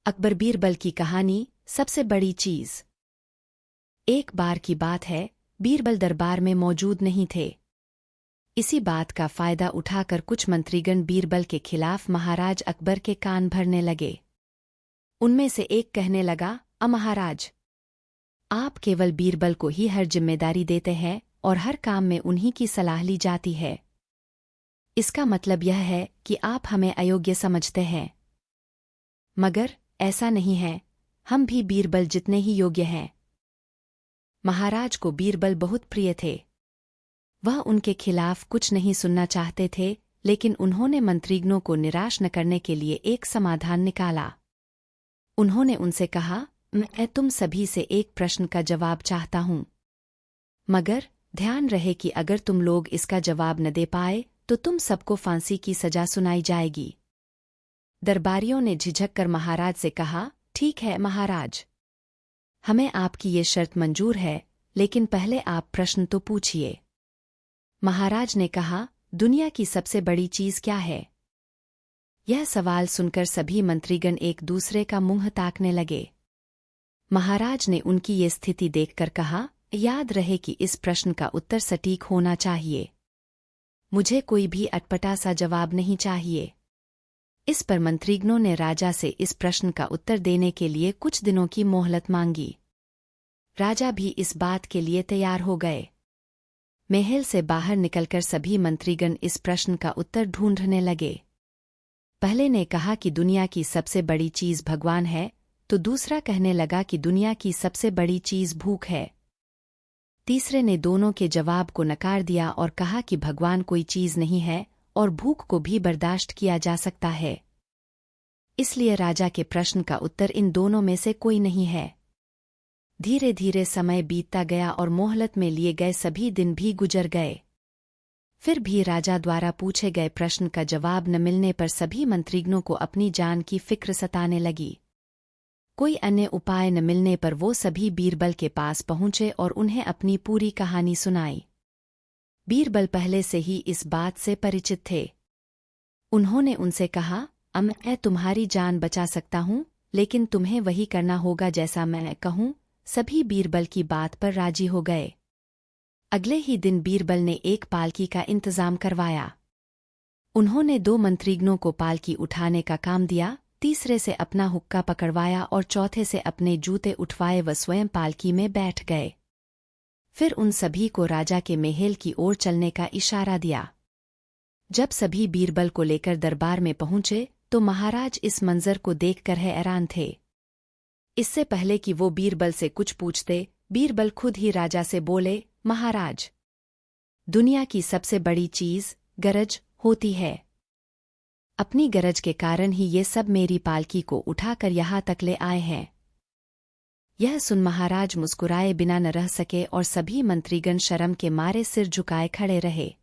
अकबर बीरबल की कहानी सबसे बड़ी चीज। एक बार की बात है, बीरबल दरबार में मौजूद नहीं थे। इसी बात का फायदा उठाकर कुछ मंत्रीगण बीरबल के खिलाफ महाराज अकबर के कान भरने लगे। उनमें से एक कहने लगा, महाराज, आप केवल बीरबल को ही हर जिम्मेदारी देते हैं और हर काम में उन्हीं की सलाह ली जाती है। इसका मतलब यह है कि आप हमें अयोग्य समझते हैं। मगर ऐसा नहीं है, हम भी बीरबल जितने ही योग्य हैं। महाराज को बीरबल बहुत प्रिय थे। वह उनके खिलाफ कुछ नहीं सुनना चाहते थे, लेकिन उन्होंने मंत्रीगणों को निराश न करने के लिए एक समाधान निकाला। उन्होंने उनसे कहा, मैं तुम सभी से एक प्रश्न का जवाब चाहता हूं, मगर ध्यान रहे कि अगर तुम लोग इसका जवाब न दे पाए तो तुम सबको फांसी की सजा सुनाई जाएगी। दरबारियों ने झिझक कर महाराज से कहा, ठीक है महाराज, हमें आपकी ये शर्त मंजूर है, लेकिन पहले आप प्रश्न तो पूछिए। महाराज ने कहा, दुनिया की सबसे बड़ी चीज क्या है? यह सवाल सुनकर सभी मंत्रीगण एक दूसरे का मुंह ताकने लगे। महाराज ने उनकी ये स्थिति देखकर कहा, याद रहे कि इस प्रश्न का उत्तर सटीक होना चाहिए। मुझे कोई भी अटपटा सा जवाब नहीं चाहिए। इस पर मंत्रीगणों ने राजा से इस प्रश्न का उत्तर देने के लिए कुछ दिनों की मोहलत मांगी। राजा भी इस बात के लिए तैयार हो गए। महल से बाहर निकलकर सभी मंत्रीगण इस प्रश्न का उत्तर ढूंढने लगे। पहले ने कहा कि दुनिया की सबसे बड़ी चीज भगवान है, तो दूसरा कहने लगा कि दुनिया की सबसे बड़ी चीज भूख है। तीसरे ने दोनों के जवाब को नकार दिया और कहा कि भगवान कोई चीज नहीं है और भूख को भी बर्दाश्त किया जा सकता है। इसलिए राजा के प्रश्न का उत्तर इन दोनों में से कोई नहीं है। धीरे धीरे समय बीतता गया और मोहलत में लिए गए सभी दिन भी गुजर गए। फिर भी राजा द्वारा पूछे गए प्रश्न का जवाब न मिलने पर सभी मंत्रीगणों को अपनी जान की फिक्र सताने लगी। कोई अन्य उपाय न मिलने पर वो सभी बीरबल के पास पहुंचे और उन्हें अपनी पूरी कहानी सुनाई। बीरबल पहले से ही इस बात से परिचित थे। उन्होंने उनसे कहा, मैं तुम्हारी जान बचा सकता हूं, लेकिन तुम्हें वही करना होगा जैसा मैं कहूं। सभी बीरबल की बात पर राजी हो गए। अगले ही दिन बीरबल ने एक पालकी का इंतजाम करवाया। उन्होंने 2 मंत्रीगणों को पालकी उठाने का काम दिया, तीसरे से अपना हुक्का पकड़वाया और चौथे से अपने जूते उठवाए व स्वयं पालकी में बैठ गए। फिर उन सभी को राजा के महल की ओर चलने का इशारा दिया। जब सभी बीरबल को लेकर दरबार में पहुंचे तो महाराज इस मंजर को देखकर हैरान थे। इससे पहले कि वो बीरबल से कुछ पूछते, बीरबल खुद ही राजा से बोले, महाराज, दुनिया की सबसे बड़ी चीज गरज होती है। अपनी गरज के कारण ही ये सब मेरी पालकी को उठाकर यहाँ तक ले आए हैं। यह सुन महाराज मुस्कुराए बिना न रह सके और सभी मंत्रीगण शर्म के मारे सिर झुकाए खड़े रहे।